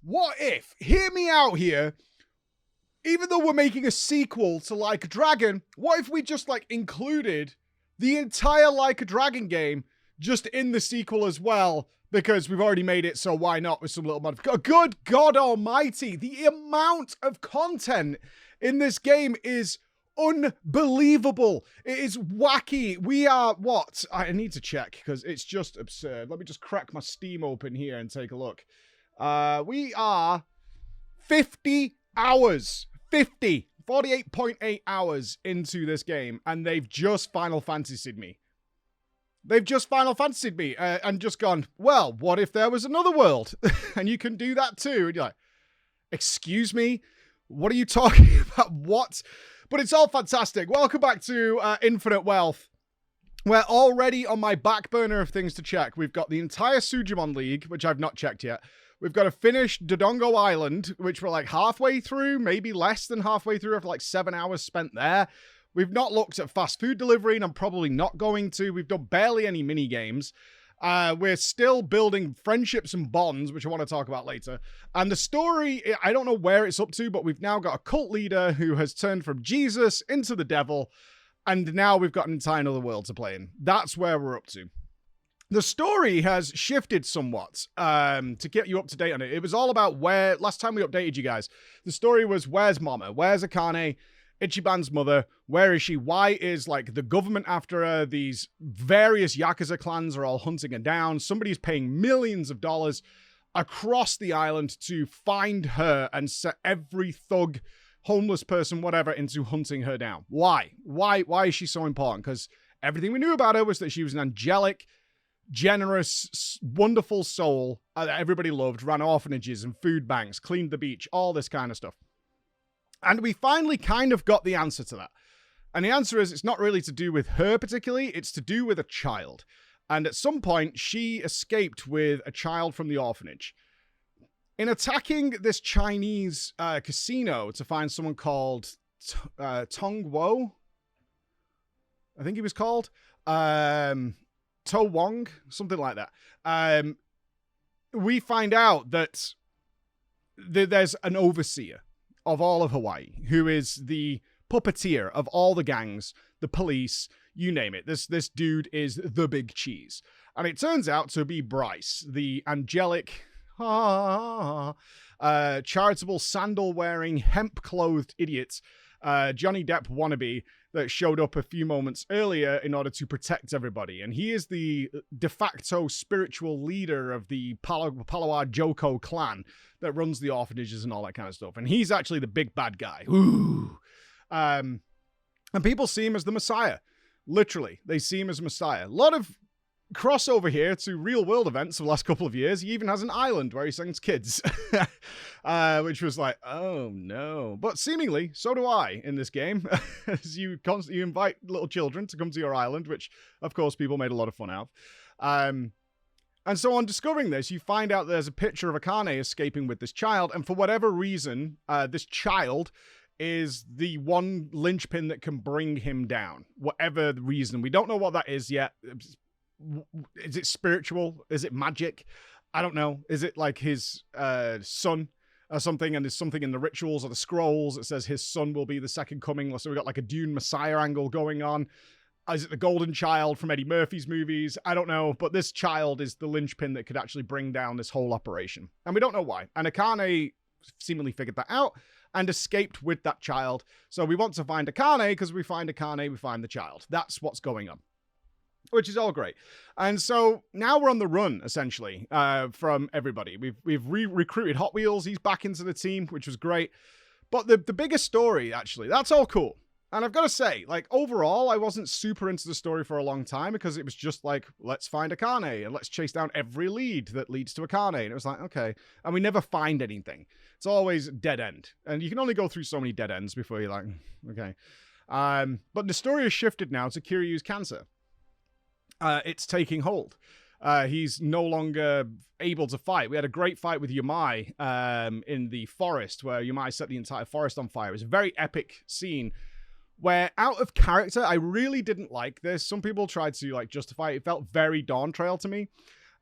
what if, hear me out here, even though we're making a sequel to Like a Dragon, what if we just, like, included the entire Like a Dragon game just in the sequel as well? Because we've already made it, so why not with some little modification? Good God almighty, the amount of content in this game is unbelievable. It is wacky. We are, what? I need to check, because it's just absurd. Let me just crack my Steam open here and take a look. We are 50 hours. 48.8 hours into this game, and they've just Final Fantasied me. They've just Final Fantasied me and just gone, well, what if there was another world? And you can do that too. And you're like, excuse me? What are you talking about? What? But it's all fantastic. Welcome back to Infinite Wealth. We're already on my back burner of things to check. We've got the entire Sujimon League, which I've not checked yet. We've got to finish Dodongo Island, which we're like halfway through, maybe less than halfway through after like 7 hours spent there. We've not looked at fast food delivery, and I'm probably not going to. We've done barely any mini games. We're still building friendships and bonds, which I want to talk about later. And the story, I don't know where it's up to, but we've now got a cult leader who has turned from Jesus into the devil, and now we've got an entire other world to play in. That's where we're up to. The story has shifted somewhat to get you up to date on it. It was all about where, last time we updated you guys, the story was where's Mama? Where's Akane? Ichiban's mother, where is she? Why is, like, the government after her? These various Yakuza clans are all hunting her down. Somebody's paying millions of dollars across the island to find her and set every thug, homeless person, whatever, into hunting her down. Why? Why is she so important? Because everything we knew about her was that she was an angelic, generous, wonderful soul that everybody loved, ran orphanages and food banks, cleaned the beach, all this kind of stuff. And we finally kind of got the answer to that. And the answer is it's not really to do with her particularly, it's to do with a child. And at some point, she escaped with a child from the orphanage. In attacking this Chinese casino to find someone called Tong Wo, I think he was called, To Wong, something like that. We find out that there's an overseer of all of Hawaii, who is the puppeteer of all the gangs, the police, you name it. This dude is the big cheese. And it turns out to be Bryce, the angelic, charitable, sandal-wearing, hemp-clothed idiot, Johnny Depp wannabe, that showed up a few moments earlier in order to protect everybody. And he is the de facto spiritual leader of the Palawa Joko clan that runs the orphanages and all that kind of stuff. And he's actually the big bad guy. Ooh. And people see him as the Messiah. Literally, they see him as Messiah. A lot of crossover here to real world events of the last couple of years. He even has an island where he sends kids, which was like, oh no. But seemingly, so do I in this game, as you constantly invite little children to come to your island, which of course people made a lot of fun out of. And so on discovering this, you find out there's a picture of Akane escaping with this child, and for whatever reason, this child is the one linchpin that can bring him down. Whatever the reason. We don't know what that is yet. Is it spiritual? Is it magic? I don't know. Is it like his son or something, and there's something in the rituals or the scrolls that says his son will be the second coming? So we got like a Dune Messiah angle going on. Is it the golden child from Eddie Murphy's movies? I don't know, but this child is the linchpin that could actually bring down this whole operation. And we don't know why. And Akane seemingly figured that out and escaped with that child. So we want to find Akane, because we find Akane, we find the child. That's what's going on, which is all great. And so now we're on the run, essentially, from everybody. We've recruited Hot Wheels. He's back into the team, which was great. But the biggest story, actually, that's all cool. And I've got to say, like, overall, I wasn't super into the story for a long time, because it was just like, let's find Akane and let's chase down every lead that leads to Akane. And it was like, okay. And we never find anything. It's always dead end. And you can only go through so many dead ends before you're like, okay. But the story has shifted now to Kiryu's cancer. It's taking hold. He's no longer able to fight. We had a great fight with Yumai in the forest, where Yumai set the entire forest on fire. It was a very epic scene where, out of character, I really didn't like this. Some people tried to, like, justify it. It felt very Dawn Trail to me.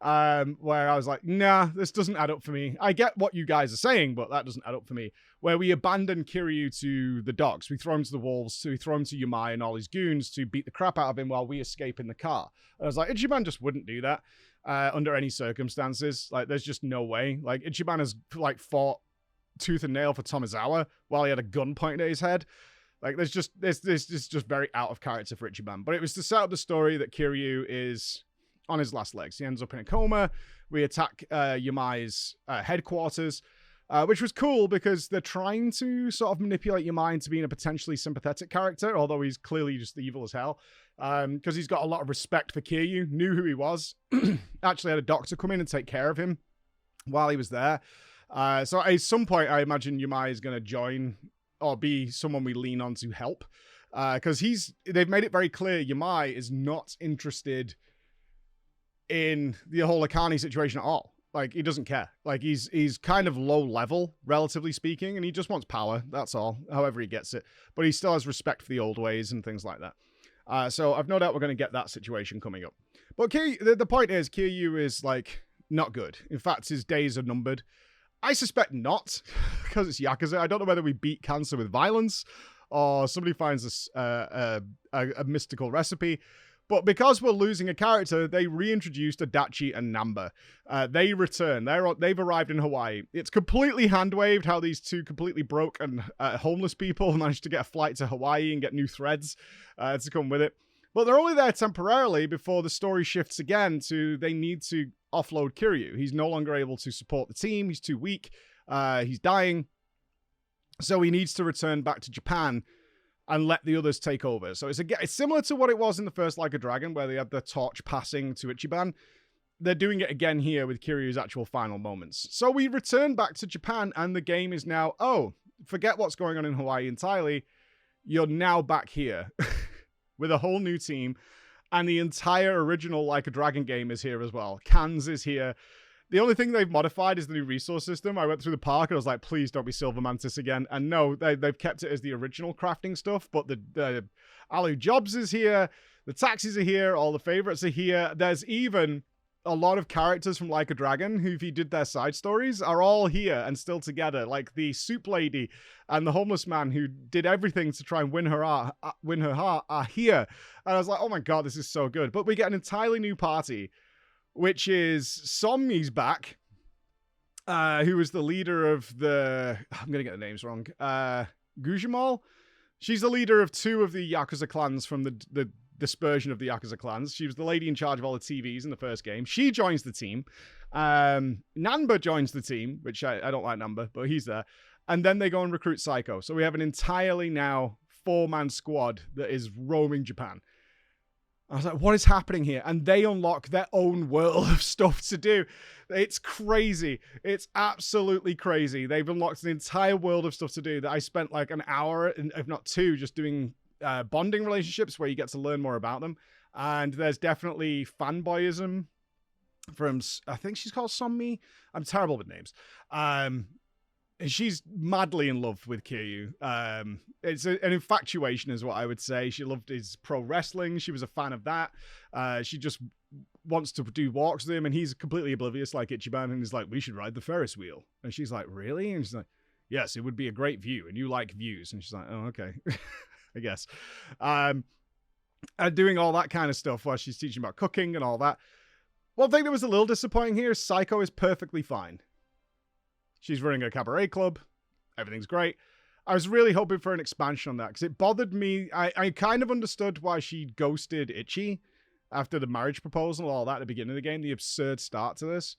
where I was like, nah, this doesn't add up for me. I get what you guys are saying, but that doesn't add up for me. Where we abandon Kiryu to the dogs. We throw him to the wolves, so we throw him to Yamai and all his goons to beat the crap out of him while we escape in the car. And I was like, Ichiban just wouldn't do that under any circumstances. Like, there's just no way. Like, Ichiban has, like, fought tooth and nail for Tomizawa while he had a gun pointed at his head. Like, this is just very out of character for Ichiban. But it was to set up the story that Kiryu is on his last legs. He ends up in a coma. We attack Yamai's headquarters, which was cool because they're trying to sort of manipulate Yamai into being a potentially sympathetic character, although he's clearly just evil as hell. Because he's got a lot of respect for Kiryu, knew who he was, actually had a doctor come in and take care of him while he was there. So at some point, I imagine Yamai is going to join or be someone we lean on to help. Because they've made it very clear Yamai is not interested in the whole Akane situation at all. Like, he doesn't care. Like, he's kind of low level, relatively speaking, and he just wants power. That's all, however he gets it. But he still has respect for the old ways and things like that. So I've no doubt we're going to get that situation coming up. But the point is, Kiryu is, like, not good. In fact, his days are numbered. I suspect not, because it's Yakuza. I don't know whether we beat cancer with violence or somebody finds a mystical recipe. But because we're losing a character, they reintroduced Adachi and Namba. They return. They've arrived in Hawaii. It's completely hand-waved how these two completely broke and homeless people managed to get a flight to Hawaii and get new threads to come with it. But they're only there temporarily before the story shifts again to they need to offload Kiryu. He's no longer able to support the team. He's too weak. He's dying. So he needs to return back to Japan and let the others take over. So it's similar to what it was in the first Like a Dragon, where they had the torch passing to Ichiban. They're doing it again here with Kiryu's actual final moments. So we return back to Japan, and the game is now, oh, forget what's going on in Hawaii entirely. You're now back here with a whole new team, and the entire original Like a Dragon game is here as well. Cans is here. The only thing they've modified is the new resource system. I went through the park and I was like, please don't be Silver Mantis again. And no, they've kept it as the original crafting stuff, but the Alu Jobs is here, the taxis are here, all the favorites are here. There's even a lot of characters from Like a Dragon who, if you did their side stories, are all here and still together. Like the soup lady and the homeless man who did everything to try and win her heart are here. And I was like, oh my God, this is so good. But we get an entirely new party, which is Sommi's back, who was the leader of the... I'm going to get the names wrong. Gujamal? She's the leader of two of the Yakuza clans from the dispersion of the Yakuza clans. She was the lady in charge of all the TVs in the first game. She joins the team. Namba joins the team, which I don't like Namba, but he's there. And then they go and recruit Psycho. So we have an entirely now 4-man squad that is roaming Japan. I was like, what is happening here? And they unlock their own world of stuff to do. It's crazy. It's absolutely crazy. They've unlocked an entire world of stuff to do that I spent like an hour, if not two, just doing bonding relationships where you get to learn more about them. And there's definitely fanboyism from, I think she's called Sommi. I'm terrible with names. She's madly in love with Kiryu. It's an infatuation is what I would say. She loved his pro wrestling. She was a fan of that. She just wants to do walks with him, and he's completely oblivious like Ichiban, and he's like, we should ride the Ferris wheel. And she's like, really? And she's like, yes, it would be a great view, and you like views. And she's like, oh, okay, I guess. And doing all that kind of stuff while she's teaching about cooking and all that. One thing that was a little disappointing here is Psycho is perfectly fine. She's running a cabaret club. Everything's great. I was really hoping for an expansion on that because it bothered me. I kind of understood why she ghosted Ichi after the marriage proposal and all that at the beginning of the game, the absurd start to this.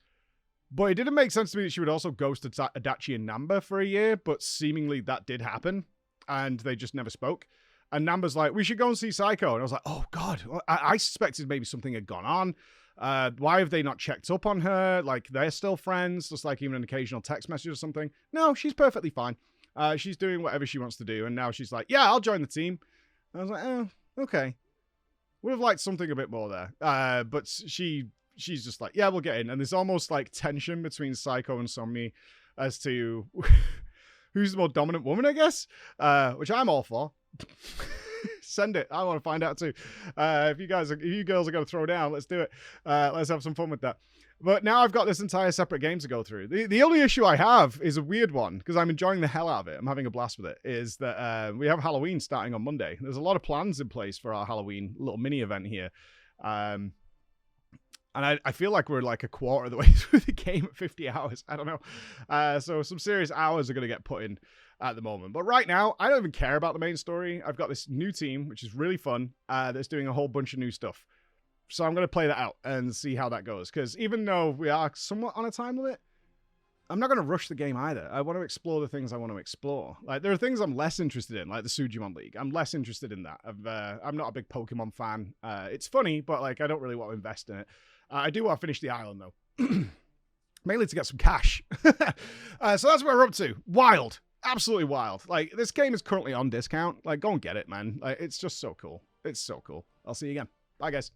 But it didn't make sense to me that she would also ghost Adachi and Namba for a year, but seemingly that did happen and they just never spoke. And Namba's like, we should go and see Psycho. And I was like, oh God, I suspected maybe something had gone on. Why have they not checked up on her? Like, they're still friends, just like even an occasional text message or something. No, she's perfectly fine. She's doing whatever she wants to do. And now she's like, yeah, I'll join the team. And I was like, oh, okay. Would have liked something a bit more there. But she's just like, yeah, we'll get in. And there's almost like tension between Psycho and Sommi as to who's the more dominant woman, I guess, which I'm all for. Send it. I want to find out too. If you girls are going to throw down, let's do it. Let's have some fun with that. But now I've got this entire separate game to go through. The only issue I have is a weird one, because I'm enjoying the hell out of it. I'm having a blast with it, is that we have Halloween starting on Monday. There's a lot of plans in place for our Halloween little mini event here. And I feel like we're like a quarter of the way through the game at 50 hours. I don't know. So some serious hours are going to get put in at the moment. But right now, I don't even care about the main story. I've got this new team, which is really fun, that's doing a whole bunch of new stuff. So I'm going to play that out and see how that goes. Because even though we are somewhat on a time limit, I'm not going to rush the game either. I want to explore the things I want to explore. Like, there are things I'm less interested in, like the Sujimon League. I'm less interested in that. I'm not a big Pokemon fan. It's funny, but like I don't really want to invest in it. I do want to finish the island, though. Mainly to get some cash. So that's what we're up to. Wild. Absolutely wild. Like, this game is currently on discount. Like, go and get it, man. Like, it's just so cool. It's so cool. I'll see you again. Bye, guys.